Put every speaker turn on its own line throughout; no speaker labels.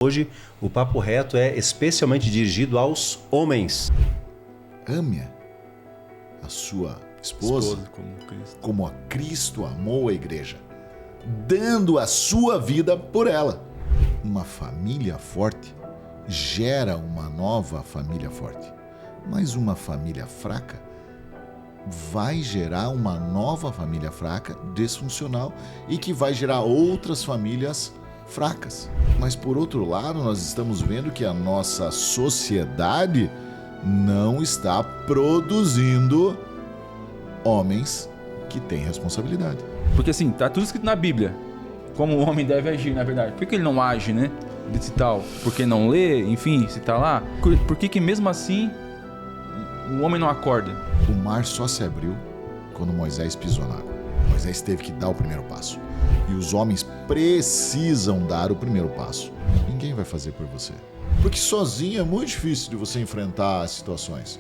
Hoje, o Papo Reto é especialmente dirigido aos homens.
Ame a sua esposa como a Cristo amou a igreja, dando a sua vida por ela. Uma família forte gera uma nova família forte, mas uma família fraca vai gerar uma nova família fraca, disfuncional, e que vai gerar outras famílias fracas. Mas por outro lado, nós estamos vendo que a nossa sociedade não está produzindo homens que têm responsabilidade.
Porque assim, tá tudo escrito na Bíblia, como o homem deve agir, na verdade. Por que ele não age, né? Desse tal, porque não lê, enfim, se tá lá. Por que mesmo assim o homem não acorda?
O mar só se abriu quando Moisés pisou na água. Moisés teve que dar o primeiro passo. E os homens precisam dar o primeiro passo. Ninguém vai fazer por você. Porque sozinho é muito difícil de você enfrentar as situações.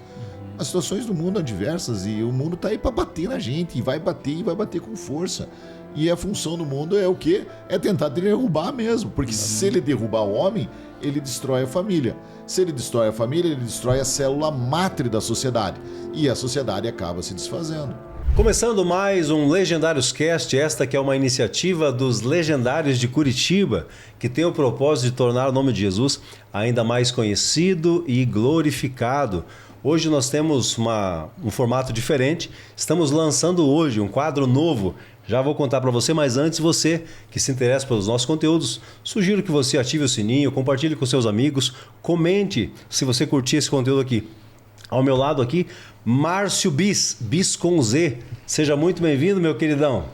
As situações do mundo são diversas e o mundo está aí para bater na gente. E vai bater com força. E a função do mundo é o quê? É tentar derrubar mesmo. Porque se ele derrubar o homem, ele destrói a família. Se ele destrói a família, ele destrói a célula mátre da sociedade. E a sociedade acaba se desfazendo.
Começando mais um Legendários Cast, esta que é uma iniciativa dos Legendários de Curitiba, que tem o propósito de tornar o nome de Jesus ainda mais conhecido e glorificado. Hoje nós temos um formato diferente, estamos lançando hoje um quadro novo. Já vou contar para você, mas antes você que se interessa pelos nossos conteúdos, sugiro que você ative o sininho, compartilhe com seus amigos, comente se você curtir esse conteúdo aqui. Ao meu lado aqui, Márcio Bis com Z. Seja muito bem-vindo, meu queridão.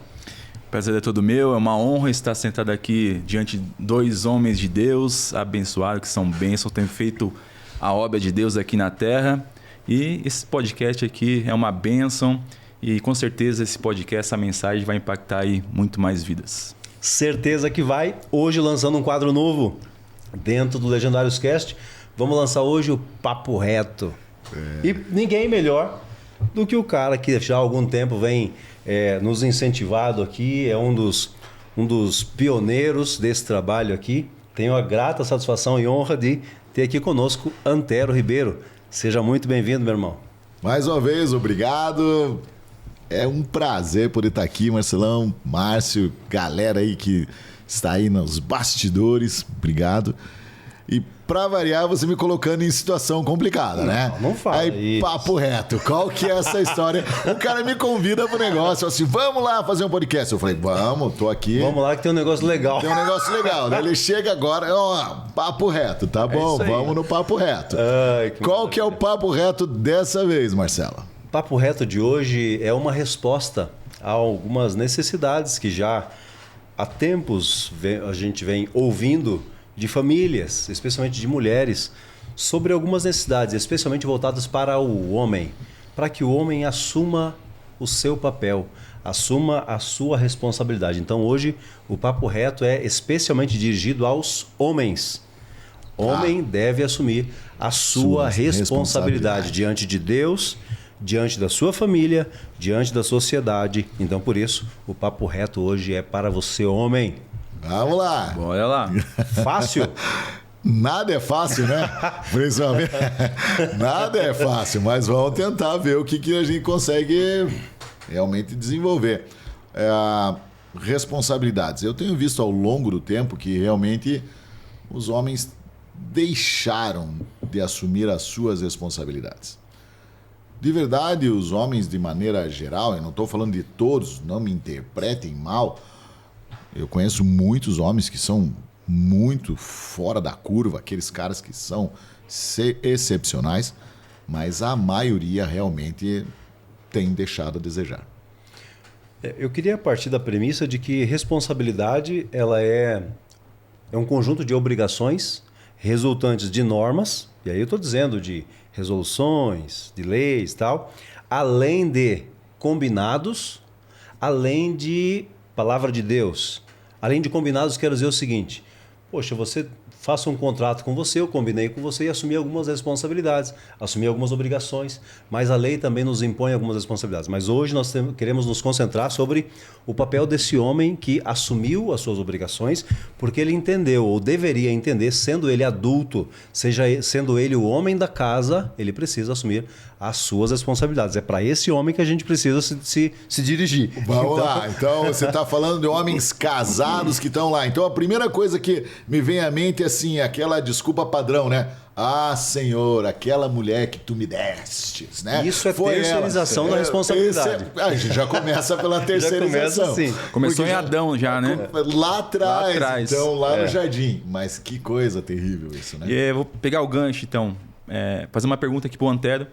Prazer é todo meu, é uma honra estar sentado aqui diante de dois homens de Deus, abençoados, que são bênçãos, têm feito a obra de Deus aqui na terra. E esse podcast aqui é uma bênção e com certeza esse podcast, essa mensagem vai impactar aí muito mais vidas.
Certeza que vai. Hoje lançando um quadro novo dentro do Legendários Cast. Vamos lançar hoje o Papo Reto. E ninguém melhor do que o cara que já há algum tempo vem nos incentivado aqui, é um dos pioneiros desse trabalho aqui. Tenho a grata satisfação e honra de ter aqui conosco Antero Ribeiro. Seja muito bem-vindo, meu irmão.
Mais uma vez, obrigado. É um prazer poder estar aqui, Marcelão, Márcio, galera aí que está aí nos bastidores. Obrigado. E pra variar, você me colocando em situação complicada, né?
Não fala
aí,
isso.
Papo reto. Qual que é essa história? O cara me convida pro negócio, assim, vamos lá fazer um podcast. Eu falei, vamos, tô aqui.
Vamos lá que tem um negócio legal.
Tem um negócio legal. Daí ele chega agora, ó, papo reto, tá bom? Vamos no papo reto.
Ai,
Qual que é o papo reto dessa vez, Marcelo?
O Papo Reto de hoje é uma resposta a algumas necessidades que já há tempos a gente vem ouvindo de famílias, especialmente de mulheres, sobre algumas necessidades, especialmente voltadas para o homem, para que o homem assuma o seu papel, assuma a sua responsabilidade. Então hoje o Papo Reto é especialmente dirigido aos homens. Homem deve assumir a sua responsabilidade diante de Deus, diante da sua família, diante da sociedade. Então por isso o Papo Reto hoje é para você, homem.
Vamos lá.
Bora lá.
Fácil?
Nada é fácil, né? Principalmente. Nada é fácil, mas vamos tentar ver o que a gente consegue realmente desenvolver. Responsabilidades. Eu tenho visto ao longo do tempo que realmente os homens deixaram de assumir as suas responsabilidades. De verdade, os homens, de maneira geral, eu não estou falando de todos, não me interpretem mal. Eu conheço muitos homens que são muito fora da curva, aqueles caras que são excepcionais, mas a maioria realmente tem deixado a desejar.
Eu queria partir da premissa de que responsabilidade ela é um conjunto de obrigações resultantes de normas, e aí eu estou dizendo de resoluções, de leis e tal, além de combinados, além de palavra de Deus. Além de combinados, quero dizer o seguinte: poxa, você faço um contrato com você, eu combinei com você e assumi algumas responsabilidades, assumi algumas obrigações, mas a lei também nos impõe algumas responsabilidades. Mas hoje nós queremos nos concentrar sobre o papel desse homem que assumiu as suas obrigações, porque ele entendeu, ou deveria entender, sendo ele adulto, sendo ele o homem da casa, ele precisa assumir as suas responsabilidades. É para esse homem que a gente precisa se dirigir.
Vamos lá. Então, você está falando de homens casados que estão lá. Então, a primeira coisa que me vem à mente é assim, aquela desculpa padrão, né? Ah, Senhor, aquela mulher que tu me destes, né?
Isso é terceirização da responsabilidade.
A gente já começa pela terceirização.
Já começa assim.
Começou em Adão já, né?
Lá atrás. Então, lá no jardim. Mas que coisa terrível isso, né?
E eu vou pegar o gancho, então. Fazer uma pergunta aqui pro Antero.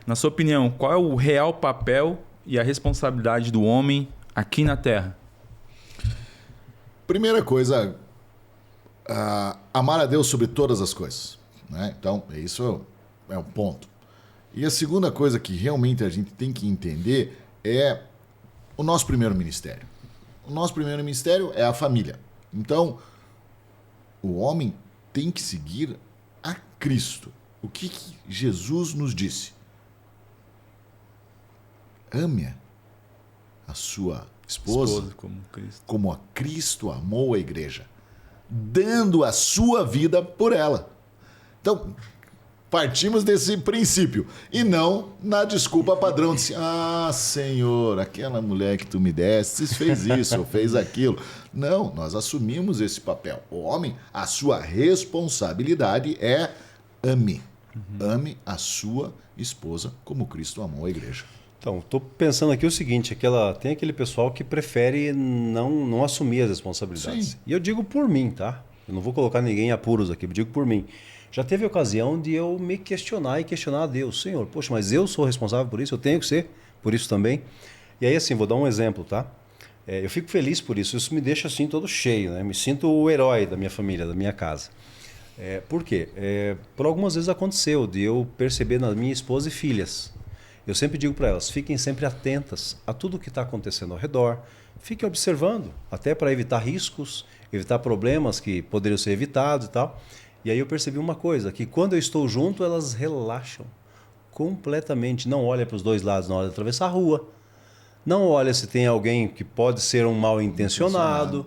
Na sua opinião, qual é o real papel e a responsabilidade do homem aqui na Terra?
Primeira coisa, amar a Deus sobre todas as coisas. Né? Então, isso é um ponto. E a segunda coisa que realmente a gente tem que entender é o nosso primeiro ministério. O nosso primeiro ministério é a família. Então, o homem tem que seguir a Cristo. O que Jesus nos disse? Ame a sua esposa como a Cristo amou a igreja, dando a sua vida por ela. Então, partimos desse princípio e não na desculpa padrão de ah, Senhor, aquela mulher que tu me deste fez isso ou fez aquilo. Não, nós assumimos esse papel. O homem, a sua responsabilidade é ame. Ame a sua esposa como Cristo amou a igreja.
Então, estou pensando aqui o seguinte, tem aquele pessoal que prefere não assumir as responsabilidades. Sim. E eu digo por mim, tá? Eu não vou colocar ninguém em apuros aqui, eu digo por mim. Já teve ocasião de eu me questionar e questionar a Deus. Senhor, poxa, mas eu sou responsável por isso, eu tenho que ser por isso também. E aí, assim, vou dar um exemplo, tá? Eu fico feliz por isso, isso me deixa assim todo cheio, né? Me sinto o herói da minha família, da minha casa. Por quê? Por algumas vezes aconteceu de eu perceber na minha esposa e filhas. Eu sempre digo para elas, fiquem sempre atentas a tudo o que está acontecendo ao redor, fiquem observando, até para evitar riscos, evitar problemas que poderiam ser evitados e tal. E aí eu percebi uma coisa, que quando eu estou junto, elas relaxam completamente, não olham para os dois lados na hora de atravessar a rua, não olha se tem alguém que pode ser um mal intencionado.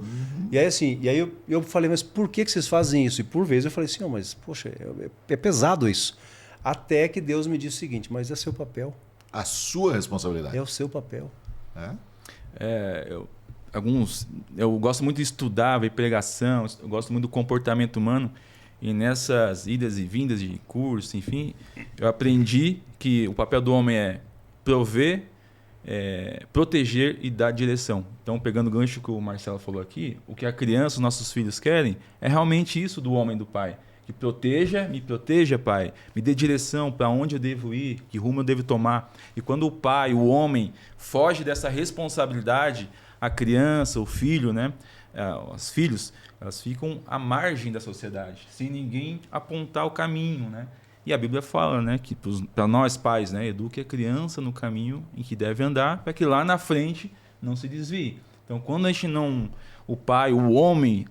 E aí assim, eu falei, mas por que vocês fazem isso? E por vezes eu falei assim, mas poxa, é pesado isso. Até que Deus me disse o seguinte, mas é seu papel.
A sua responsabilidade.
É o seu papel.
Eu gosto muito de estudar, ver pregação, eu gosto muito do comportamento humano. E nessas idas e vindas de curso, enfim, eu aprendi que o papel do homem é prover, proteger e dar direção. Então, pegando o gancho que o Marcelo falou aqui, o que a criança, os nossos filhos querem, é realmente isso do homem e do pai. Que me proteja, pai, me dê direção para onde eu devo ir, que rumo eu devo tomar. E quando o pai, o homem, foge dessa responsabilidade, a criança, o filho, né, os filhos, elas ficam à margem da sociedade, sem ninguém apontar o caminho, né? E a Bíblia fala, né, que para nós pais, né, eduque a criança no caminho em que deve andar, para que lá na frente não se desvie. Então, quando a gente o pai, o homem,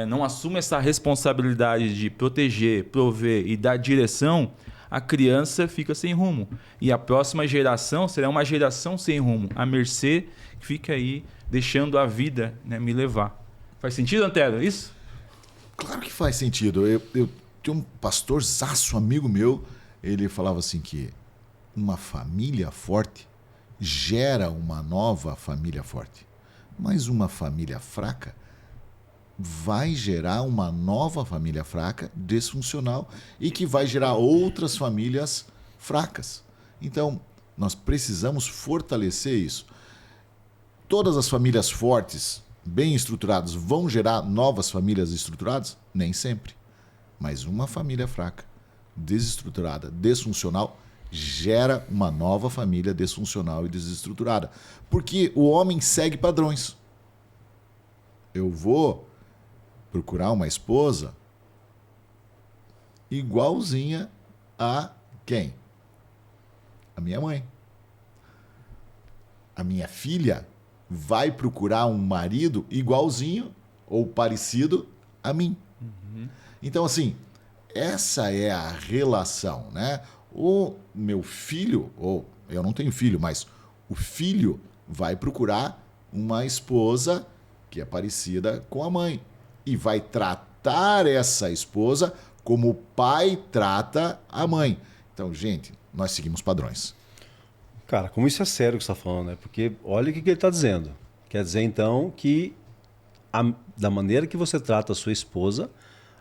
não assume essa responsabilidade de proteger, prover e dar direção, a criança fica sem rumo. E a próxima geração será uma geração sem rumo, a mercê que fica aí deixando a vida, né, me levar. Faz sentido, Antero, isso?
Claro que faz sentido. Eu tinha um pastorzaço, amigo meu, ele falava assim que uma família forte gera uma nova família forte, mas uma família fraca vai gerar uma nova família fraca, disfuncional, e que vai gerar outras famílias fracas. Então, nós precisamos fortalecer isso. Todas as famílias fortes, bem estruturadas, vão gerar novas famílias estruturadas? Nem sempre. Mas uma família fraca, desestruturada, disfuncional, gera uma nova família disfuncional e desestruturada. Porque o homem segue padrões. Eu vou procurar uma esposa igualzinha a quem? A minha mãe. A minha filha vai procurar um marido igualzinho ou parecido a mim. Então, assim, essa é a relação, né? O meu filho, ou eu não tenho filho, mas o filho vai procurar uma esposa que é parecida com a mãe e vai tratar essa esposa como o pai trata a mãe. Então, gente, nós seguimos padrões.
Cara, como isso é sério que você está falando, né? Porque olha o que ele está dizendo. Quer dizer, então, que da maneira que você trata a sua esposa,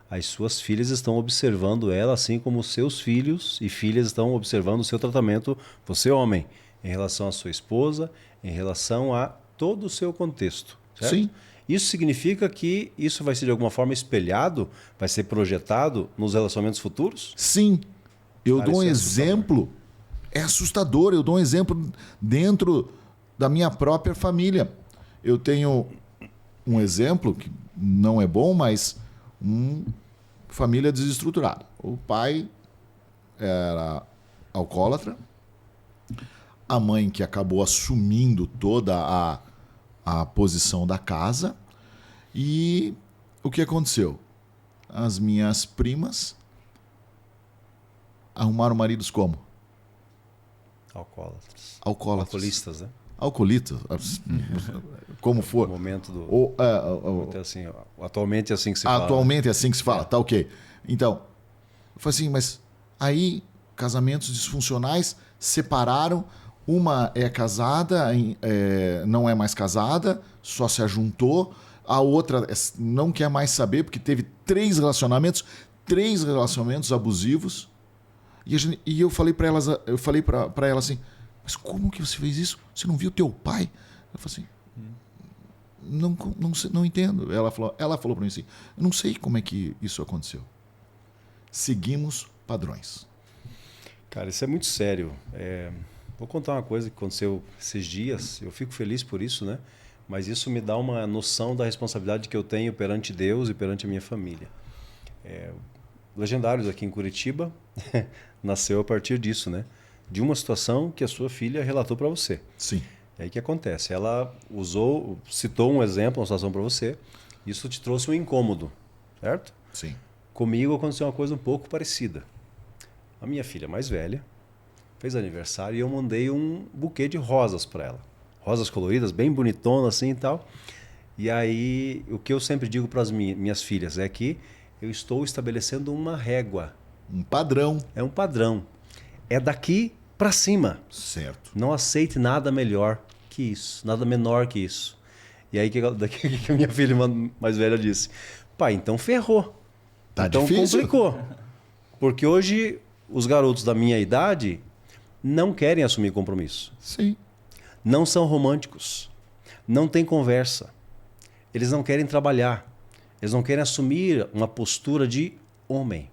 as suas filhas estão observando ela, assim como os seus filhos e filhas estão observando o seu tratamento, você homem, em relação à sua esposa, em relação a todo o seu contexto. Certo?
Sim.
Isso significa que isso vai ser de alguma forma espelhado, vai ser projetado nos relacionamentos futuros?
Sim. Eu dou um exemplo, é assustador, eu dou um exemplo dentro da minha própria família. Eu tenho um exemplo que não é bom, mas família desestruturada. O pai era alcoólatra, a mãe que acabou assumindo toda a posição da casa. E o que aconteceu? As minhas primas arrumaram maridos como?
Alcoólatras.
Alcoólatras.
Alcoolistas, né?
Alcoolitas, como for.
No momento do...
assim,
atualmente é assim que se fala.
Atualmente é assim que se fala, tá ok. Então, eu falei assim, mas aí casamentos disfuncionais separaram, uma é casada, não é mais casada, só se ajuntou, a outra não quer mais saber porque teve 3 relacionamentos abusivos. E eu falei para ela assim, mas como que você fez isso? Você não viu teu pai? Eu falei assim, não entendo. Ela falou para mim assim, eu não sei como é que isso aconteceu. Seguimos padrões.
Cara, isso é muito sério. Vou contar uma coisa que aconteceu esses dias. Eu fico feliz por isso, né? Mas isso me dá uma noção da responsabilidade que eu tenho perante Deus e perante a minha família. Legendários aqui em Curitiba nasceu a partir disso, né? De uma situação que a sua filha relatou para você.
Sim.
E aí o que acontece? Ela citou um exemplo, uma situação para você. Isso te trouxe um incômodo, certo?
Sim.
Comigo aconteceu uma coisa um pouco parecida. A minha filha mais velha fez aniversário e eu mandei um buquê de rosas para ela. Rosas coloridas, bem bonitonas assim e tal. E aí o que eu sempre digo para as minhas filhas é que eu estou estabelecendo uma régua.
Um padrão.
É um padrão. É daqui para cima.
Certo.
Não aceite nada melhor que isso, nada menor que isso. E aí daqui que a minha filha mais velha disse, pai, então ferrou.
Tá
então
difícil.
Complicou. Porque hoje os garotos da minha idade não querem assumir compromisso.
Sim.
Não são românticos. Não tem conversa. Eles não querem trabalhar. Eles não querem assumir uma postura de homem.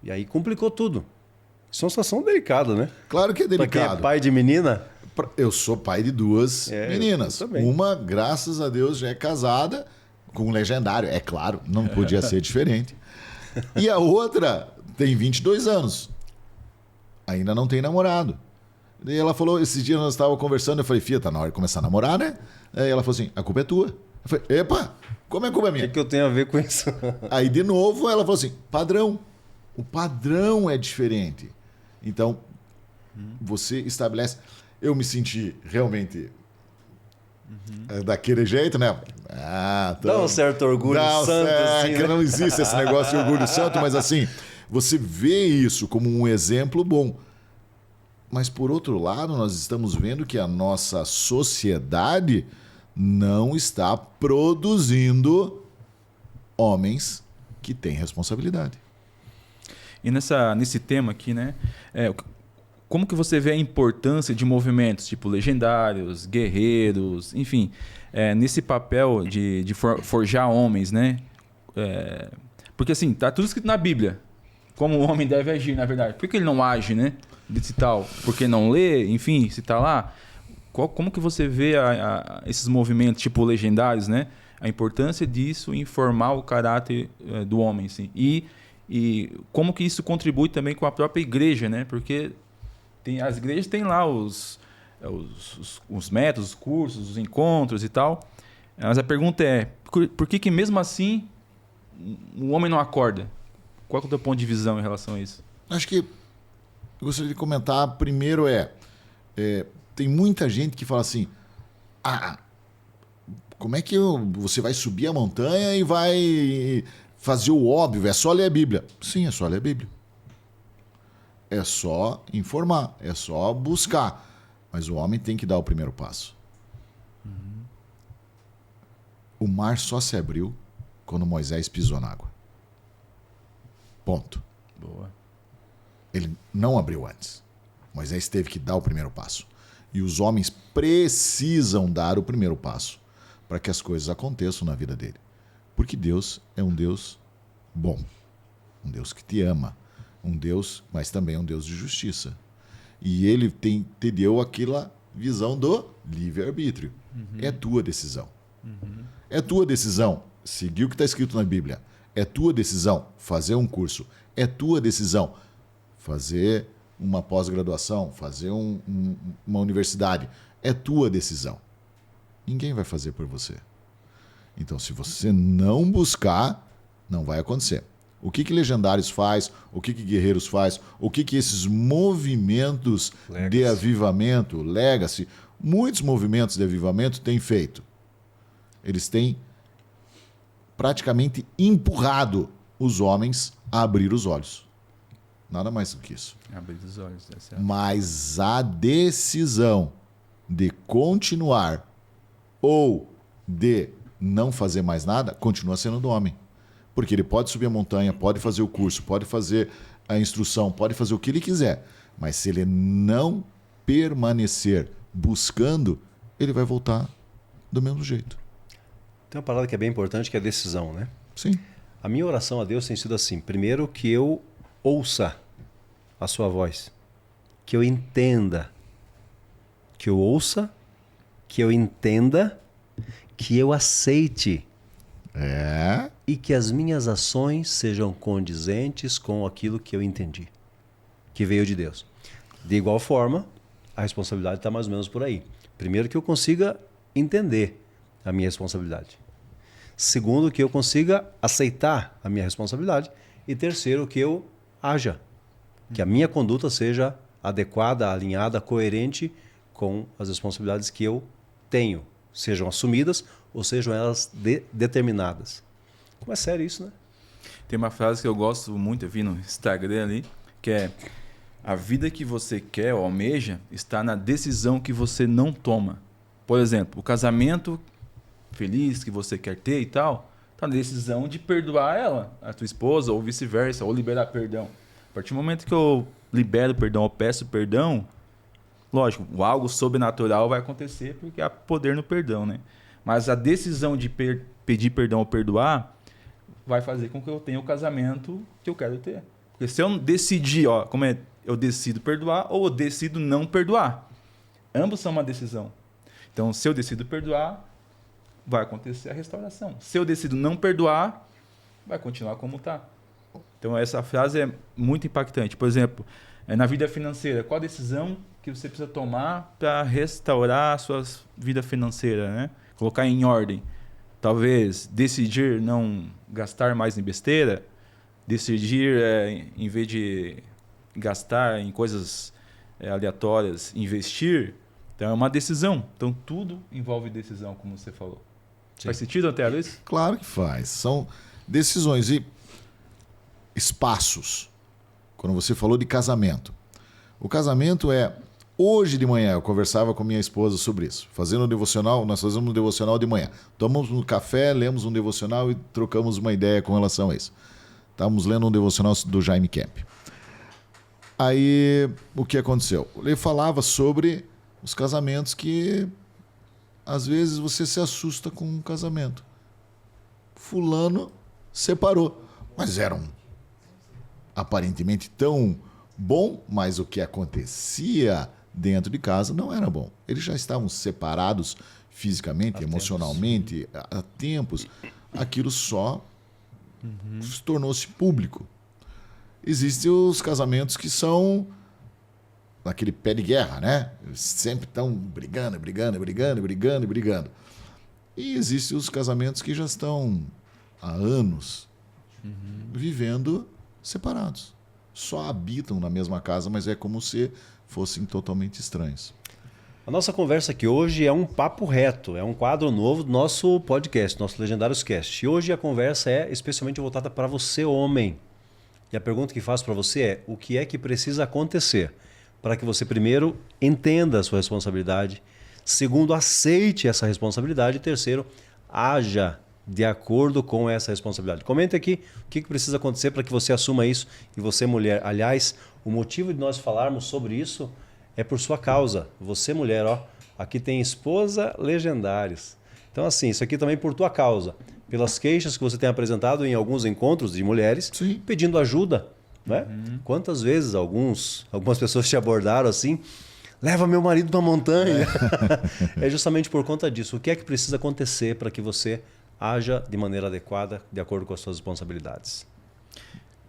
E aí complicou tudo. Isso é uma situação delicada, né?
Claro que é delicado.
Pra quem é pai de menina...
Eu sou pai de 2 meninas. Uma, graças a Deus, já é casada com um legendário. É claro, não podia ser diferente. E a outra tem 22 anos. Ainda não tem namorado. E ela falou, esses dias nós estávamos conversando, eu falei, filha, tá na hora de começar a namorar, né? Aí ela falou assim, a culpa é tua. Eu falei, epa, como é culpa minha?
O que eu tenho a ver com isso?
Aí, de novo, ela falou assim, padrão. O padrão é diferente. Então, você estabelece... Eu me senti realmente daquele jeito, né?
Dá um certo orgulho santo. Assim,
que não existe esse negócio de orgulho santo, mas assim, você vê isso como um exemplo bom. Mas, por outro lado, nós estamos vendo que a nossa sociedade não está produzindo homens que têm responsabilidade.
E nesse tema aqui, né? Como que você vê a importância de movimentos tipo legendários, guerreiros, enfim, nesse papel de forjar homens, né? Porque assim, tá tudo escrito na Bíblia, como o homem deve agir, na verdade. Por que ele não age, né? Desse tal, porque não lê, enfim, se tá lá. Como que você vê esses movimentos tipo legendários, né? A importância disso em formar o caráter do homem, assim. E como que isso contribui também com a própria igreja, né? Porque as igrejas têm lá os métodos, os cursos, os encontros e tal. Mas a pergunta é, por que mesmo assim o homem não acorda. Qual é o teu ponto de visão em relação a isso?
Acho que eu gostaria de comentar, primeiro tem muita gente que fala assim, como é que você vai subir a montanha e vai fazer o óbvio? É só ler a Bíblia. Sim, é só ler a Bíblia. É só informar, é só buscar. Mas o homem tem que dar o primeiro passo. O mar só se abriu quando Moisés pisou na água. Ponto.
Boa.
Ele não abriu antes. Moisés teve que dar o primeiro passo. E os homens precisam dar o primeiro passo para que as coisas aconteçam na vida dele. Porque Deus é um Deus bom. Um Deus que te ama. Um Deus, mas também um Deus de justiça. E ele te deu aquela visão do livre-arbítrio. É tua decisão. É tua decisão seguir o que está escrito na Bíblia. É tua decisão fazer um curso. É tua decisão fazer uma pós-graduação, fazer uma universidade. É tua decisão. Ninguém vai fazer por você. Então, se você não buscar, não vai acontecer. O que Legendários faz? O que Guerreiros faz? O que esses movimentos de avivamento, Legacy, muitos movimentos de avivamento têm feito? Eles têm praticamente empurrado os homens a abrir os olhos. Nada mais do que isso.
Abrir os olhos.
Mas a decisão de continuar ou de não fazer mais nada continua sendo do homem. Porque ele pode subir a montanha, pode fazer o curso, pode fazer a instrução, pode fazer o que ele quiser. Mas se ele não permanecer buscando, ele vai voltar do mesmo jeito.
Tem uma palavra que é bem importante, que é a decisão, né?
Sim.
A minha oração a Deus tem sido assim. Primeiro, que eu ouça a sua voz. Que eu entenda. Que eu ouça, que eu entenda, que eu aceite. E que as minhas ações sejam condizentes com aquilo que eu entendi, que veio de Deus. De igual forma, a responsabilidade está mais ou menos por aí. Primeiro, que eu consiga entender a minha responsabilidade. Segundo, que eu consiga aceitar a minha responsabilidade. E terceiro, que eu haja. Que a minha conduta seja adequada, alinhada, coerente com as responsabilidades que eu tenho. Sejam assumidas ou sejam elas determinadas. Como é sério isso, né?
Tem uma frase que eu gosto muito, eu vi no Instagram ali, que é: a vida que você quer ou almeja está na decisão que você não toma. Por exemplo, o casamento feliz que você quer ter e tal, está na decisão de perdoar ela, a tua esposa, ou vice-versa, ou liberar perdão. A partir do momento que eu libero perdão, eu peço perdão, lógico, algo sobrenatural vai acontecer porque há poder no perdão, né? Mas a decisão de pedir perdão ou perdoar vai fazer com que eu tenha o casamento que eu quero ter. Porque se eu decidir, eu decido perdoar ou eu decido não perdoar. Ambos são uma decisão. Então, se eu decido perdoar, vai acontecer a restauração. Se eu decido não perdoar, vai continuar como está. Então, essa frase é muito impactante. Por exemplo, na vida financeira, qual a decisão que você precisa tomar para restaurar a sua vida financeira, né? Colocar em ordem. Talvez decidir não gastar mais em besteira, decidir, em vez de gastar em coisas aleatórias, investir. Então é uma decisão. Então tudo envolve decisão, como você falou. Sim. Faz sentido, até Luiz?
Claro que faz. São decisões e espaços. Quando você falou de casamento. O casamento é... Hoje de manhã eu conversava com minha esposa sobre isso. Fazendo um devocional, nós fazemos um devocional de manhã. Tomamos um café, lemos um devocional e trocamos uma ideia com relação a isso. Estávamos lendo um devocional do Jaime Kemp. Aí, o que aconteceu? Ele falava sobre os casamentos que, às vezes, você se assusta com um casamento. Fulano separou, mas era aparentemente tão bom, mas o que acontecia dentro de casa não era bom. Eles já estavam separados fisicamente, emocionalmente, há tempos. Aquilo só tornou-se público. Existem os casamentos que são naquele pé de guerra, né? Sempre estão brigando. E existem os casamentos que já estão há anos vivendo separados. Só habitam na mesma casa, mas é como se fossem totalmente estranhos.
A nossa conversa aqui hoje é um papo reto, é um quadro novo do nosso podcast, nosso Legendários Cast. E hoje a conversa é especialmente voltada para você, homem. E a pergunta que faço para você é: o que é que precisa acontecer para que você, primeiro, entenda a sua responsabilidade, segundo, aceite essa responsabilidade e, terceiro, haja de acordo com essa responsabilidade? Comenta aqui o que precisa acontecer para que você assuma isso. E você, mulher, aliás, o motivo de nós falarmos sobre isso é por sua causa. Você, mulher, ó, aqui tem esposa Legendários. Então, assim, isso aqui também por tua causa. Pelas queixas que você tem apresentado em alguns encontros de mulheres,
Sim.
pedindo ajuda. Né? Quantas vezes algumas pessoas te abordaram assim: leva meu marido para a montanha. É justamente por conta disso. O que é que precisa acontecer para que você haja de maneira adequada, de acordo com as suas responsabilidades?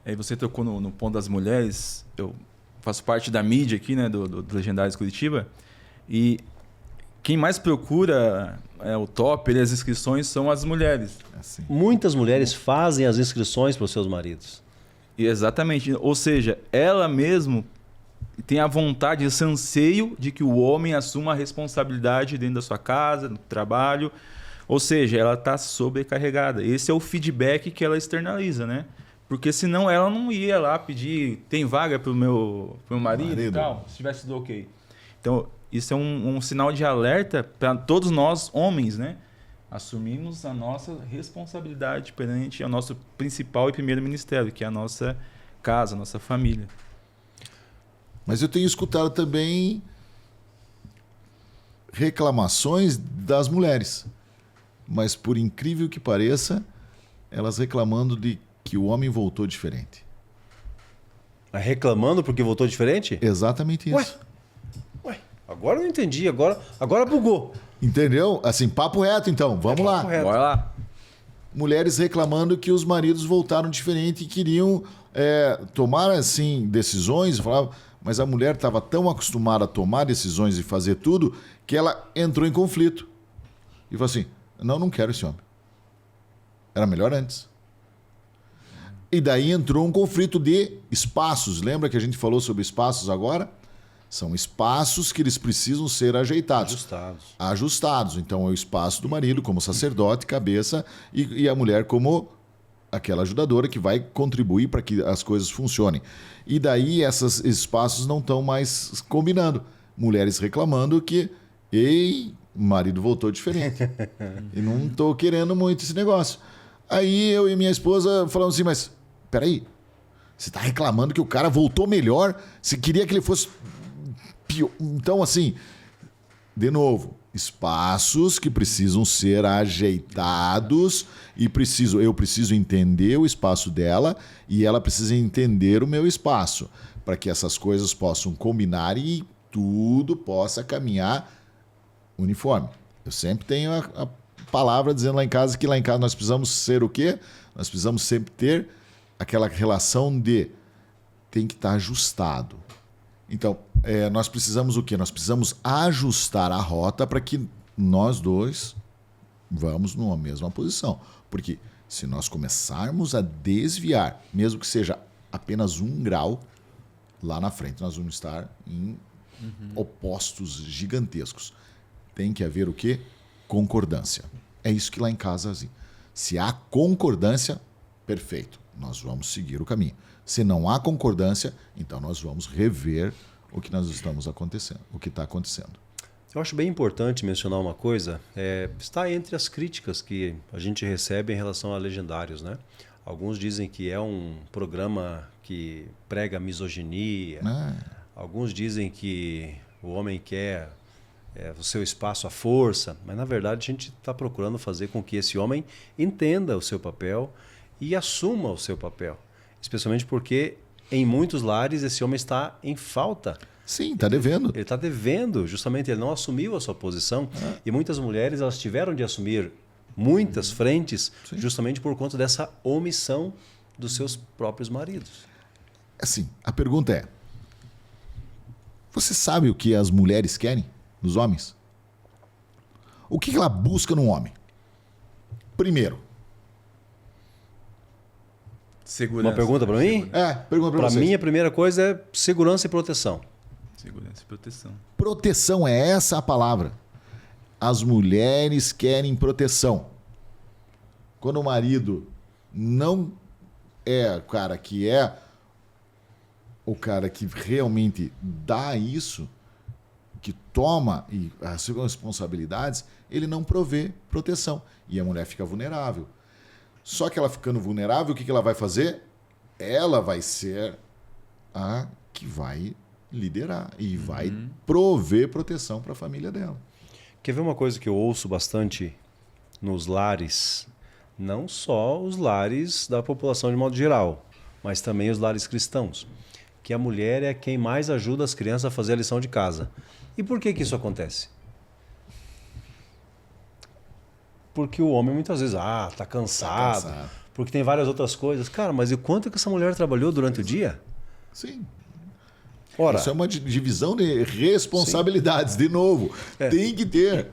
Aí você tocou no ponto das mulheres. Eu faço parte da mídia aqui, né, do Legendários Curitiba, e quem mais procura o top e as inscrições são as mulheres.
Assim.
Muitas mulheres fazem as inscrições para os seus maridos.
E exatamente. Ou seja, ela mesmo tem a vontade, esse anseio de que o homem assuma a responsabilidade dentro da sua casa, no trabalho. Ou seja, ela está sobrecarregada. Esse é o feedback que ela externaliza, né? Porque senão ela não ia lá pedir, tem vaga para o meu marido e tal, se tivesse tudo ok. Então, isso é um sinal de alerta para todos nós, homens, né? Assumimos a nossa responsabilidade perante o nosso principal e primeiro ministério, que é a nossa casa, a nossa família.
Mas eu tenho escutado também reclamações das mulheres. Mas, por incrível que pareça, elas reclamando de que o homem voltou diferente.
Reclamando porque voltou diferente?
Exatamente isso.
Ué, agora eu não entendi, agora bugou.
Entendeu? Assim, papo reto então, vamos lá.
Reto.
Bora lá.
Mulheres reclamando que os maridos voltaram diferente e queriam tomar assim decisões. Falavam, mas a mulher estava tão acostumada a tomar decisões e fazer tudo que ela entrou em conflito. E falou assim, não quero esse homem. Era melhor antes. E daí entrou um conflito de espaços. Lembra que a gente falou sobre espaços agora? São espaços que eles precisam ser ajeitados. Ajustados. Então é o espaço do marido como sacerdote, cabeça, e a mulher como aquela ajudadora que vai contribuir para que as coisas funcionem. E daí esses espaços não estão mais combinando. Mulheres reclamando que, o marido voltou diferente. E não estou querendo muito esse negócio. Aí eu e minha esposa falamos assim, mas peraí, você está reclamando que o cara voltou melhor? Você queria que ele fosse pior? Então, assim, de novo, espaços que precisam ser ajeitados e eu preciso entender o espaço dela e ela precisa entender o meu espaço para que essas coisas possam combinar e tudo possa caminhar uniforme. Eu sempre tenho a palavra dizendo lá em casa que lá em casa nós precisamos ser o quê? Nós precisamos sempre ter aquela relação de tem que estar ajustado. Então, nós precisamos o quê? Nós precisamos ajustar a rota para que nós dois vamos numa mesma posição. Porque se nós começarmos a desviar, mesmo que seja apenas 1 grau, lá na frente nós vamos estar em opostos gigantescos. Tem que haver o quê? Concordância. É isso que lá em casa, assim, se há concordância, perfeito, nós vamos seguir o caminho. Se não há concordância, então nós vamos rever o que nós estamos acontecendo, o que está acontecendo.
Eu acho bem importante mencionar uma coisa, está entre as críticas que a gente recebe em relação a Legendários, né? Alguns dizem que é um programa que prega misoginia, alguns dizem que o homem quer o seu espaço à força, mas na verdade a gente está procurando fazer com que esse homem entenda o seu papel e assuma o seu papel. Especialmente porque em muitos lares esse homem está em falta.
Sim, está devendo.
Ele está devendo, justamente ele não assumiu a sua posição. E muitas mulheres elas tiveram de assumir muitas frentes justamente por conta dessa omissão dos seus próprios maridos.
Assim, a pergunta é, você sabe o que as mulheres querem dos homens? O que ela busca num homem? Primeiro,
Segurança.
Uma pergunta para mim?
Pergunta para vocês.
Para mim, a primeira coisa é segurança e proteção.
Segurança e proteção.
Proteção, é essa a palavra. As mulheres querem proteção. Quando o marido não é o cara que realmente dá isso, que toma as responsabilidades, ele não provê proteção. E a mulher fica vulnerável. Só que ela ficando vulnerável, o que ela vai fazer? Ela vai ser a que vai liderar e vai prover proteção para a família dela.
Quer ver uma coisa que eu ouço bastante nos lares? Não só os lares da população de modo geral, mas também os lares cristãos. Que a mulher é quem mais ajuda as crianças a fazer a lição de casa. E por que isso acontece? Porque o homem muitas vezes, tá cansado, porque tem várias outras coisas. Cara, mas e quanto que essa mulher trabalhou durante o dia?
Sim.
Ora,
isso é uma divisão de responsabilidades, de novo. Tem que ter.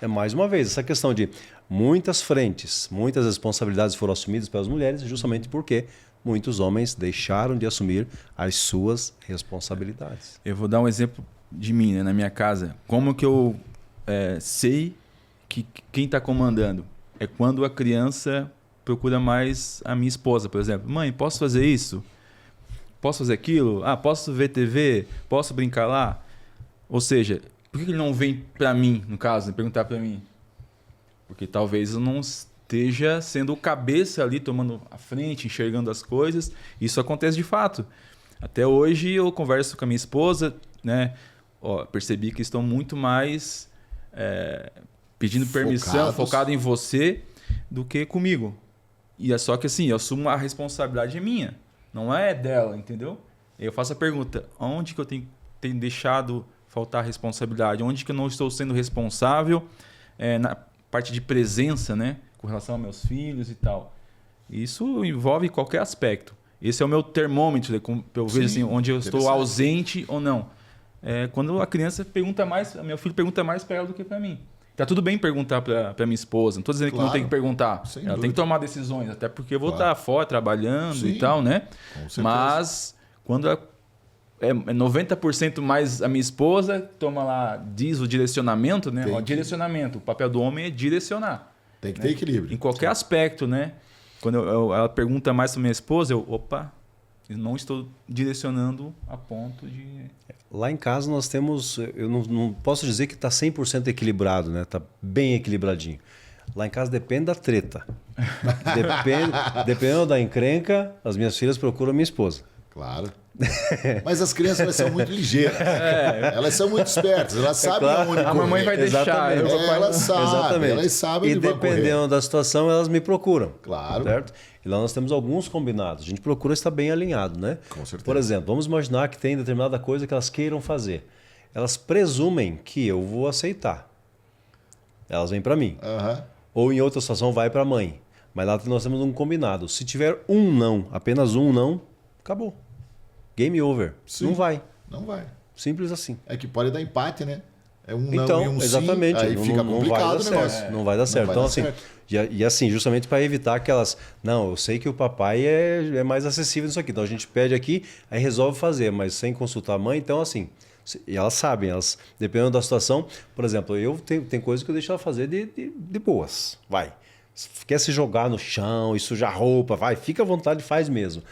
É mais uma vez, essa questão de muitas frentes, muitas responsabilidades foram assumidas pelas mulheres justamente porque muitos homens deixaram de assumir as suas responsabilidades.
Eu vou dar um exemplo de mim, né, na minha casa. Como que eu sei que quem está comandando? É quando a criança procura mais a minha esposa, por exemplo. Mãe, posso fazer isso? Posso fazer aquilo? Posso ver TV? Posso brincar lá? Ou seja, por que ele não vem para mim, no caso, perguntar para mim? Porque talvez eu não esteja sendo o cabeça ali, tomando a frente, enxergando as coisas. Isso acontece de fato. Até hoje eu converso com a minha esposa, né? Percebi que estão muito mais pedindo permissão, focado em você, do que comigo. E é só que assim, eu assumo a responsabilidade é minha, não é dela, entendeu? Eu faço a pergunta, onde que eu tenho deixado faltar responsabilidade? Onde que eu não estou sendo responsável na parte de presença, né? Com relação aos meus filhos e tal. Isso envolve qualquer aspecto. Esse é o meu termômetro, eu vejo assim, onde eu estou ausente ou não. Quando a criança pergunta mais, meu filho pergunta mais para ela do que para mim. Tá tudo bem perguntar para minha esposa, não estou dizendo que não tem que perguntar. Ela tem que tomar decisões, até porque eu vou estar fora trabalhando e tal, né? Mas quando é 90% mais a minha esposa toma lá, diz o direcionamento, né? Direcionamento, o papel do homem é direcionar.
Tem que ter equilíbrio.
Em qualquer aspecto, né? Quando ela pergunta mais para minha esposa, eu não estou direcionando a ponto de...
Lá em casa nós temos, eu não posso dizer que está 100% equilibrado, né? Está bem equilibradinho. Lá em casa depende da treta. Dependendo da encrenca, as minhas filhas procuram a minha esposa.
Claro. Mas as crianças são muito ligeiras. Elas são muito espertas. Elas sabem aonde correr.
A mamãe vai deixar.
Elas sabem. Elas sabem onde vai correr.
E dependendo da situação, elas me procuram.
Claro.
Certo? E lá nós temos alguns combinados. A gente procura estar bem alinhado, né?
Com certeza.
Por exemplo, vamos imaginar que tem determinada coisa que elas queiram fazer. Elas presumem que eu vou aceitar. Elas vêm para mim. Ou em outra situação vai para a mãe. Mas lá nós temos um combinado. Se tiver um não, apenas um não, acabou. Game over.
Sim.
Não vai.
Não vai.
Simples assim.
É que pode dar empate, né? É um
então,
não e um
exatamente,
sim, aí fica complicado o negócio.
Não vai dar certo. Então, assim, e assim, justamente para evitar aquelas... Não, eu sei que o papai é mais acessível nisso aqui. Então, a gente pede aqui, aí resolve fazer, mas sem consultar a mãe. Então, assim, e elas sabem, dependendo da situação... Por exemplo, eu tenho coisas que eu deixo ela fazer de boas. Vai. Quer se jogar no chão e sujar roupa, vai. Fica à vontade, faz mesmo.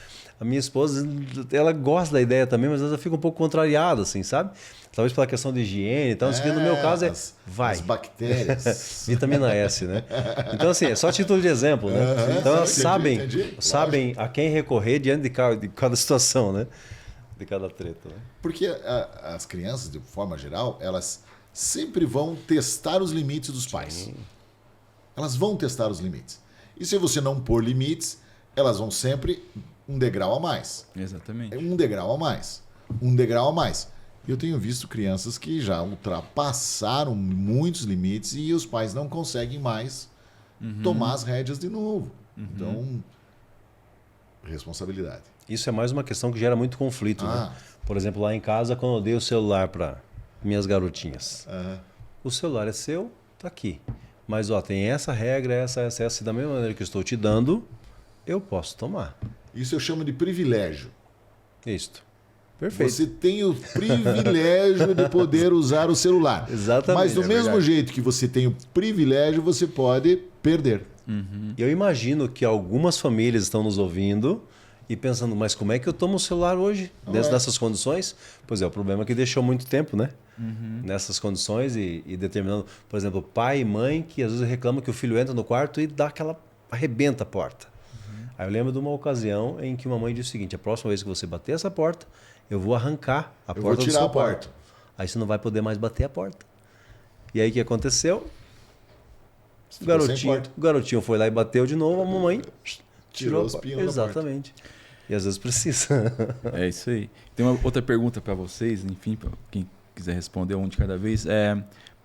A minha esposa, ela gosta da ideia também, mas ela fica um pouco contrariada, assim, sabe? Talvez pela questão de higiene. Então, assim, no meu caso vai.
As bactérias.
Vitamina S, né? Então, assim, é só título de exemplo, né? Então, elas sabem a quem recorrer diante de cada situação, né? De cada treta. Né?
Porque as crianças, de forma geral, elas sempre vão testar os limites dos pais. Sim. Elas vão testar os limites. E se você não pôr limites, elas vão sempre um degrau a mais.
Exatamente.
Um degrau a mais. Um degrau a mais. Eu tenho visto crianças que já ultrapassaram muitos limites e os pais não conseguem mais tomar as rédeas de novo. Então, responsabilidade.
Isso é mais uma questão que gera muito conflito. Né? Por exemplo, lá em casa, quando eu dei o celular para minhas garotinhas. O celular é seu, tá aqui. Mas tem essa regra, essa. E da mesma maneira que eu estou te dando, eu posso tomar.
Isso eu chamo de privilégio.
Isto. Perfeito.
Você tem o privilégio de poder usar o celular.
Exatamente.
Mas do mesmo jeito que você tem o privilégio, você pode perder.
Eu imagino que algumas famílias estão nos ouvindo e pensando, mas como é que eu tomo o celular hoje? Dentro dessas condições? Pois é, o problema é que deixou muito tempo, né? Nessas condições e determinando, por exemplo, pai e mãe que às vezes reclamam que o filho entra no quarto e dá aquela... arrebenta a porta. Aí eu lembro de uma ocasião em que uma mãe disse o seguinte, a próxima vez que você bater essa porta, eu vou arrancar a porta do seu quarto. Aí você não vai poder mais bater a porta. E aí o que aconteceu? O garotinho foi lá e bateu de novo, a mamãe tirou os pinos. Exatamente. E às vezes precisa.
É isso aí. Tem uma outra pergunta para vocês, enfim, para quem quiser responder um de cada vez.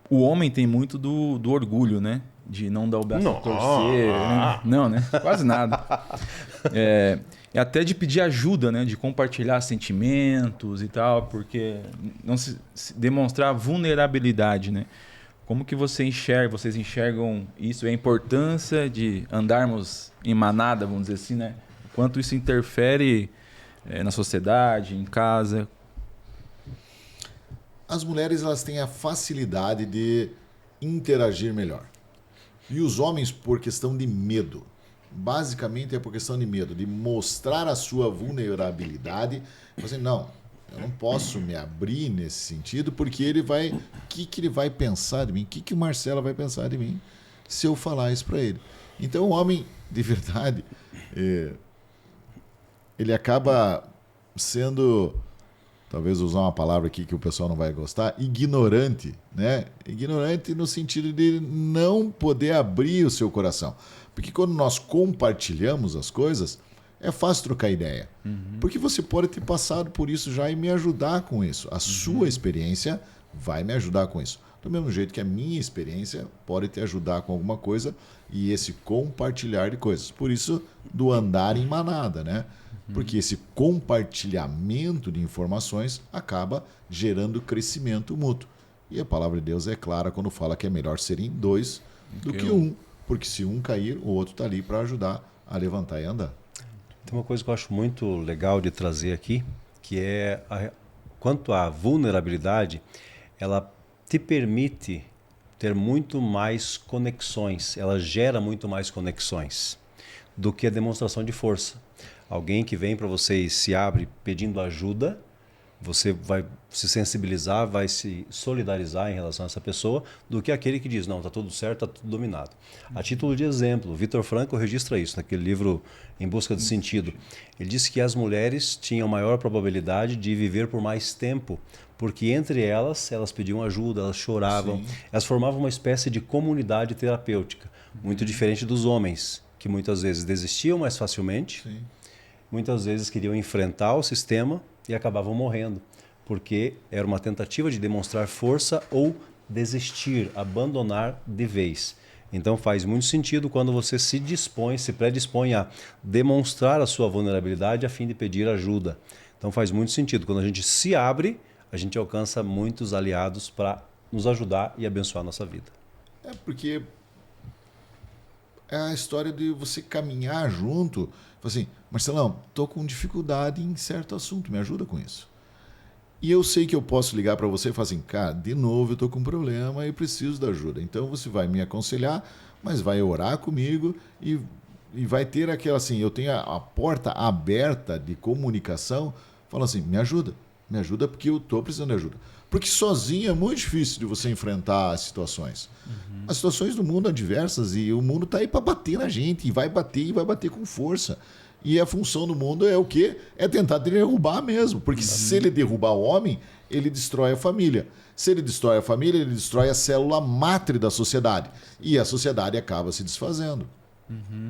O homem tem muito do orgulho, né? De não dar o braço a torcer. Né? Não, né? Quase nada. É até de pedir ajuda, né? De compartilhar sentimentos e tal, porque não se demonstrar vulnerabilidade, né? Como que vocês enxergam isso e a importância de andarmos em manada, vamos dizer assim, né? Quanto isso interfere na sociedade, em casa?
As mulheres elas têm a facilidade de interagir melhor. E os homens por questão de medo. Basicamente é por questão de medo, de mostrar a sua vulnerabilidade. Assim, não, eu não posso me abrir nesse sentido porque ele vai... O que ele vai pensar de mim? O que o Marcelo vai pensar de mim se eu falar isso para ele? Então o homem, de verdade, ele acaba sendo... Talvez usar uma palavra aqui que o pessoal não vai gostar, ignorante, né? Ignorante no sentido de não poder abrir o seu coração. Porque quando nós compartilhamos as coisas, é fácil trocar ideia. Porque você pode ter passado por isso já e me ajudar com isso. A sua experiência vai me ajudar com isso. Do mesmo jeito que a minha experiência pode te ajudar com alguma coisa e esse compartilhar de coisas. Por isso, do andar em manada, né? Porque esse compartilhamento de informações acaba gerando crescimento mútuo. E a palavra de Deus é clara quando fala que é melhor serem dois do que um. Porque se um cair, o outro está ali para ajudar a levantar e andar.
Tem uma coisa que eu acho muito legal de trazer aqui, que é quanto à vulnerabilidade, ela te permite ter muito mais conexões, ela gera muito mais conexões do que a demonstração de força. Alguém que vem para você e se abre pedindo ajuda, você vai se sensibilizar, vai se solidarizar em relação a essa pessoa, do que aquele que diz, não, está tudo certo, está tudo dominado. A título de exemplo, Vitor Frankl registra isso naquele livro Em Busca de Sentido. Ele disse que as mulheres tinham maior probabilidade de viver por mais tempo, porque entre elas pediam ajuda, elas choravam, elas formavam uma espécie de comunidade terapêutica, muito diferente dos homens, que muitas vezes desistiam mais facilmente, muitas vezes queriam enfrentar o sistema e acabavam morrendo, porque era uma tentativa de demonstrar força ou desistir, abandonar de vez. Então faz muito sentido quando você se predispõe a demonstrar a sua vulnerabilidade a fim de pedir ajuda. Então faz muito sentido. Quando a gente se abre, a gente alcança muitos aliados para nos ajudar e abençoar a nossa vida.
É porque é a história de você caminhar junto. Assim, Marcelão, estou com dificuldade em certo assunto, me ajuda com isso. E eu sei que eu posso ligar para você e falar assim, cara, de novo eu estou com um problema e preciso da ajuda. Então você vai me aconselhar, mas vai orar comigo e vai ter aquela assim, eu tenho a porta aberta de comunicação, falando assim, me ajuda porque eu estou precisando de ajuda. Porque sozinho é muito difícil de você enfrentar as situações. As situações do mundo são diversas e o mundo está aí para bater na gente e vai bater com força. E a função do mundo é o quê? É tentar derrubar mesmo. Porque se ele derrubar o homem, ele destrói a família. Se ele destrói a família, ele destrói a célula mátre da sociedade. E a sociedade acaba se desfazendo.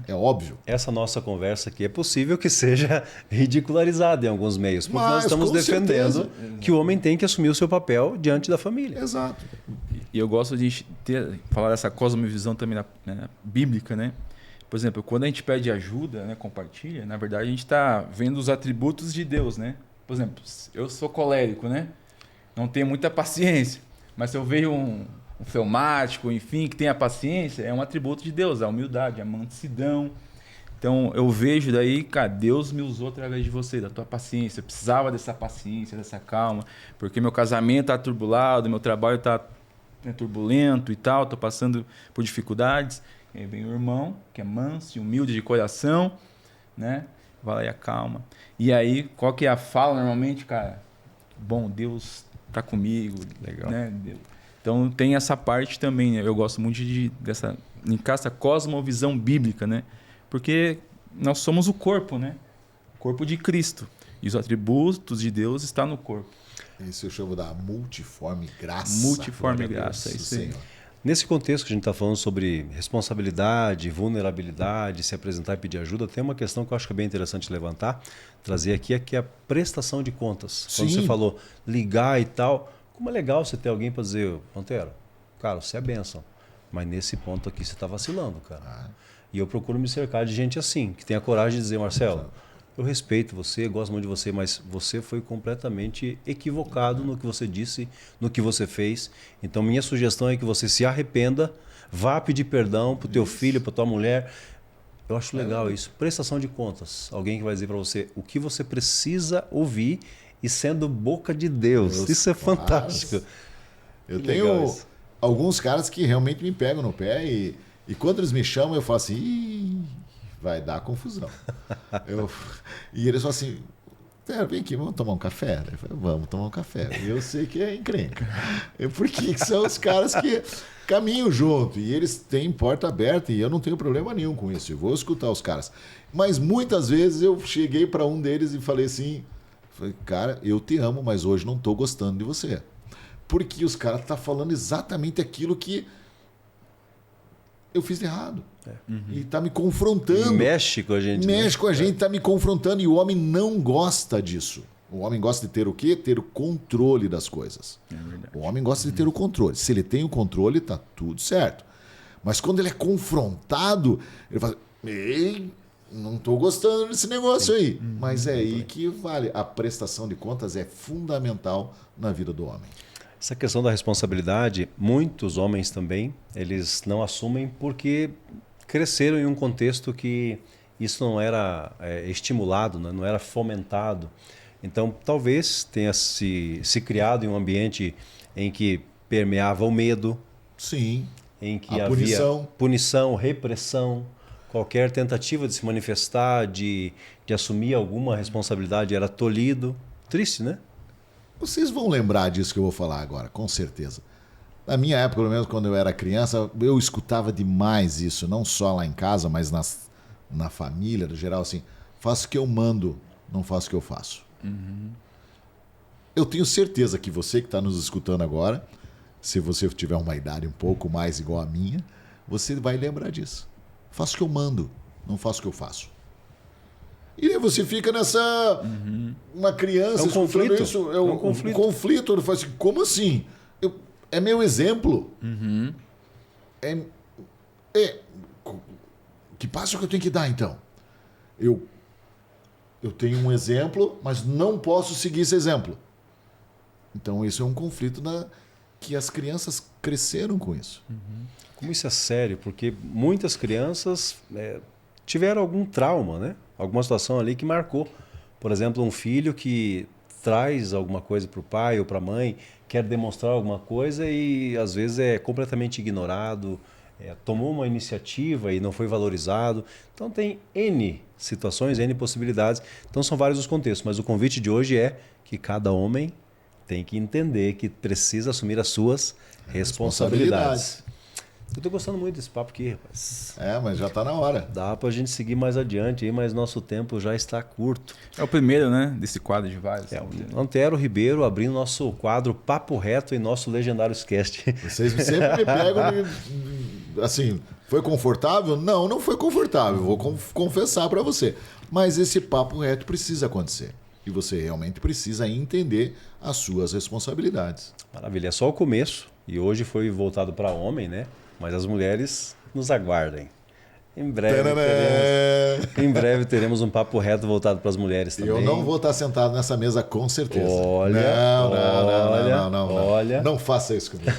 É óbvio.
Essa nossa conversa aqui é possível que seja ridicularizada em alguns meios, porque nós estamos defendendo que o homem tem que assumir o seu papel diante da família.
Exato.
E eu gosto de falar dessa cosmovisão também bíblica, né? Por exemplo, quando a gente pede ajuda, né, compartilha, na verdade a gente está vendo os atributos de Deus, né? Por exemplo, eu sou colérico, né? Não tenho muita paciência, mas se eu vejo um fleumático, enfim, que tenha paciência, é um atributo de Deus, a humildade, a mansidão. Então, eu vejo daí, cara, Deus me usou através de você, da tua paciência. Eu precisava dessa paciência, dessa calma, porque meu casamento tá turbulado, meu trabalho tá turbulento e tal, tô passando por dificuldades. E aí vem o irmão, que é manso e humilde de coração, né? Vai lá e acalma. E aí, qual que é a fala normalmente, cara? Bom, Deus tá comigo.
Legal.
Né? Então, tem essa parte também, né? Eu gosto muito dessa cosmovisão bíblica, né? Porque nós somos o corpo, né? O corpo de Cristo. E os atributos de Deus estão no corpo.
Isso eu chamo da multiforme graça.
Multiforme graça, é isso aí.
Nesse contexto que a gente está falando sobre responsabilidade, vulnerabilidade, se apresentar e pedir ajuda, tem uma questão que eu acho que é bem interessante levantar, trazer aqui, que é a prestação de contas. Quando você falou ligar e tal, como é legal você ter alguém para dizer, Monteiro, cara, você é bênção, mas nesse ponto aqui você está vacilando, cara. E eu procuro me cercar de gente assim, que tenha coragem de dizer, Marcelo, eu respeito você, gosto muito de você, mas você foi completamente equivocado no que você disse, no que você fez. Então, minha sugestão é que você se arrependa, vá pedir perdão para o teu filho, para tua mulher. Eu acho legal isso. Prestação de contas. Alguém que vai dizer para você o que você precisa ouvir e sendo boca de Deus. Isso é fantástico.
Eu tenho alguns caras que realmente me pegam no pé e quando eles me chamam, eu falo assim... Ih, vai dar confusão. E eles falam assim, vem aqui, vamos tomar um café? Eu falo, vamos tomar um café. E eu sei que é encrenca. Porque são os caras que caminham junto. E eles têm porta aberta e eu não tenho problema nenhum com isso. Eu vou escutar os caras. Mas muitas vezes eu cheguei para um deles e falei assim, cara, eu te amo, mas hoje não estou gostando de você. Porque os caras estão falando exatamente aquilo que eu fiz de errado. E está me confrontando.
Mexe com a gente.
Mexe com a gente, está me confrontando. E o homem não gosta disso. O homem gosta de ter o quê? Ter o controle das coisas. O homem gosta de ter o controle. Se ele tem o controle, está tudo certo. Mas quando ele é confrontado, ele fala, ei, não estou gostando desse negócio aí. Mas é aí que vale. A prestação de contas é fundamental na vida do homem.
Essa questão da responsabilidade, muitos homens também, eles não assumem porque cresceram em um contexto que isso não era estimulado, né? Não era fomentado. Então, talvez tenha se criado em um ambiente em que permeava o medo.
Sim.
Em que havia punição, repressão. Qualquer tentativa de se manifestar, de assumir alguma responsabilidade era tolhido. Triste, né?
Vocês vão lembrar disso que eu vou falar agora, com certeza. Na minha época, pelo menos quando eu era criança, eu escutava demais isso, não só lá em casa, mas na família, no geral, assim, faço o que eu mando, não faço o que eu faço. Eu tenho certeza que você que está nos escutando agora, se você tiver uma idade um pouco mais igual a minha, você vai lembrar disso. Faço o que eu mando, não faço o que eu faço. E aí você fica nessa... Uma criança...
É um conflito.
Isso, um conflito. Ele fala assim, como assim? É meu exemplo. Que passo que eu tenho que dar, então? Eu tenho um exemplo, mas não posso seguir esse exemplo. Então, isso é um conflito que as crianças cresceram com isso.
Como isso é sério? Porque muitas crianças tiveram algum trauma, né? Alguma situação ali que marcou. Por exemplo, um filho que traz alguma coisa para o pai ou para a mãe, quer demonstrar alguma coisa e às vezes é completamente ignorado, tomou uma iniciativa e não foi valorizado. Então tem N situações, N possibilidades. Então são vários os contextos, mas o convite de hoje é que cada homem tem que entender que precisa assumir as suas responsabilidades. Eu tô gostando muito desse papo aqui, rapaz.
Mas já tá na hora.
Dá pra gente seguir mais adiante aí, mas nosso tempo já está curto.
É o primeiro, né? Desse quadro de vários.
Antero Ribeiro abrindo nosso quadro Papo Reto em nosso legendário Cast.
Vocês sempre me pegam assim, foi confortável? Não foi confortável, vou confessar para você. Mas esse papo reto precisa acontecer. E você realmente precisa entender as suas responsabilidades.
Maravilha, é só o começo. E hoje foi voltado para homem, né? Mas as mulheres nos aguardem. Em breve teremos um papo reto voltado para as mulheres também.
Eu não vou estar sentado nessa mesa com certeza.
Olha.
Não faça isso comigo.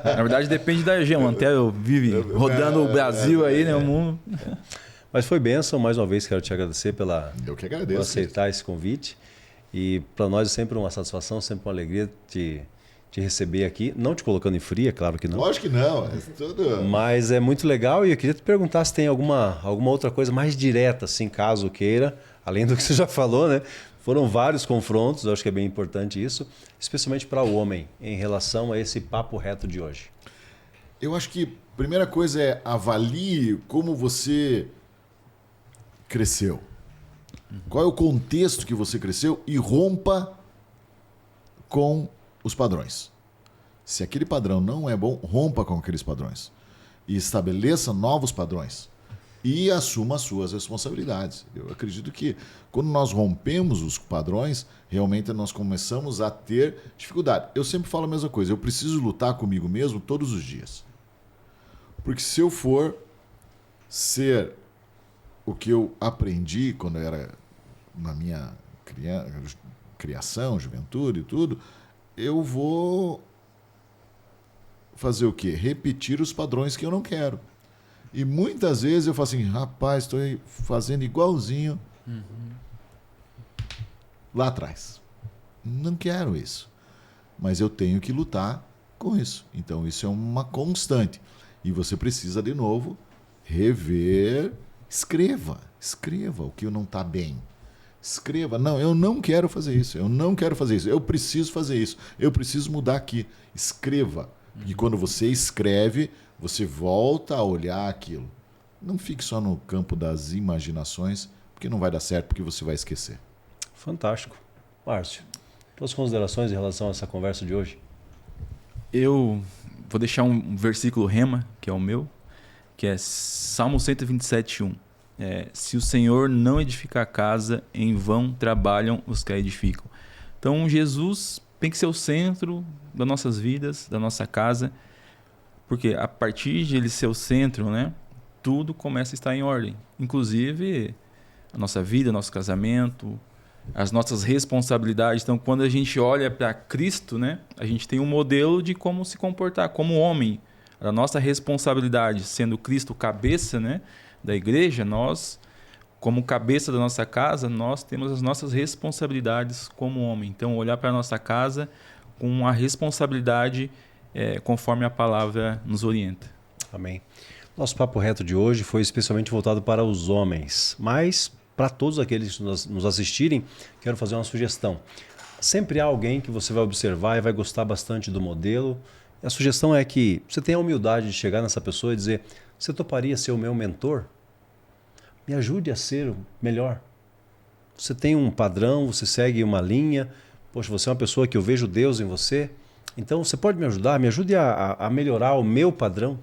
Na verdade, depende da região. O Antero vive rodando o Brasil aí, né? O mundo.
Mas foi bênção, mais uma vez quero te agradecer
Eu que agradeço,
por aceitar esse convite. E para nós é sempre uma satisfação, sempre uma alegria te receber aqui. Não te colocando em fria, claro que não.
Lógico que não.
Mas é muito legal e eu queria te perguntar se tem alguma outra coisa mais direta, assim, caso queira, além do que você já falou, né? Foram vários confrontos, eu acho que é bem importante isso, especialmente para o homem, em relação a esse papo reto de hoje.
Eu acho que a primeira coisa é avalie como você cresceu. Qual é o contexto que você cresceu e rompa com os padrões. Se aquele padrão não é bom, rompa com aqueles padrões. E estabeleça novos padrões. E assuma as suas responsabilidades. Eu acredito que quando nós rompemos os padrões, realmente nós começamos a ter dificuldade. Eu sempre falo a mesma coisa, eu preciso lutar comigo mesmo todos os dias. Porque se eu for ser o que eu aprendi quando eu era na minha criação, juventude e tudo, eu vou fazer o quê? Repetir os padrões que eu não quero. E muitas vezes eu falo assim, rapaz, estou fazendo igualzinho lá atrás. Não quero isso. Mas eu tenho que lutar com isso. Então isso é uma constante. E você precisa, de novo, rever. Escreva o que não está bem. Escreva, não, eu não quero fazer isso, eu não quero fazer isso, eu preciso fazer isso, eu preciso mudar aqui. Escreva. E quando você escreve, você volta a olhar aquilo. Não fique só no campo das imaginações, porque não vai dar certo, porque você vai esquecer.
Fantástico. Márcio, suas considerações em relação a essa conversa de hoje?
Eu vou deixar um versículo rema, que é o meu, que é Salmo 127:1. Se o Senhor não edificar a casa, em vão trabalham os que a edificam. Então Jesus tem que ser o centro das nossas vidas, da nossa casa, porque a partir de ele ser o centro, né, tudo começa a estar em ordem. Inclusive a nossa vida, nosso casamento, as nossas responsabilidades. Então quando a gente olha para Cristo, né, a gente tem um modelo de como se comportar como homem. A nossa responsabilidade, sendo Cristo cabeça, né, da igreja, nós, como cabeça da nossa casa, nós temos as nossas responsabilidades como homem. Então, olhar para a nossa casa com a responsabilidade conforme a palavra nos orienta.
Amém. Nosso papo reto de hoje foi especialmente voltado para os homens, mas para todos aqueles que nos assistirem, quero fazer uma sugestão. Sempre há alguém que você vai observar e vai gostar bastante do modelo. A sugestão é que você tenha a humildade de chegar nessa pessoa e dizer: você toparia ser o meu mentor? Me ajude a ser melhor. Você tem um padrão, você segue uma linha. Poxa, você é uma pessoa que eu vejo Deus em você. Então você pode me ajudar? Me ajude a melhorar o meu padrão.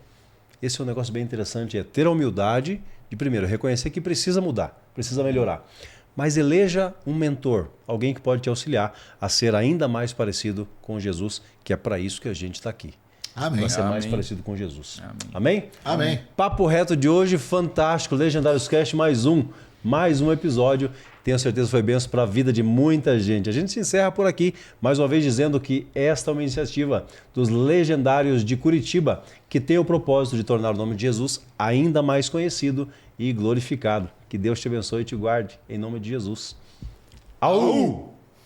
Esse é um negócio bem interessante, é ter a humildade de, primeiro, reconhecer que precisa mudar, precisa melhorar. Mas eleja um mentor, alguém que pode te auxiliar a ser ainda mais parecido com Jesus, que é para isso que a gente está aqui.
Amém.
Para ser
Amém.
mais parecido com Jesus.
Amém.
Amém?
Amém.
Papo reto de hoje, fantástico. Legendários Cast, mais um episódio. Tenho certeza que foi bênção para a vida de muita gente. A gente se encerra por aqui, mais uma vez dizendo que esta é uma iniciativa dos Legendários de Curitiba, que tem o propósito de tornar o nome de Jesus ainda mais conhecido e glorificado. Que Deus te abençoe e te guarde, em nome de Jesus. Au!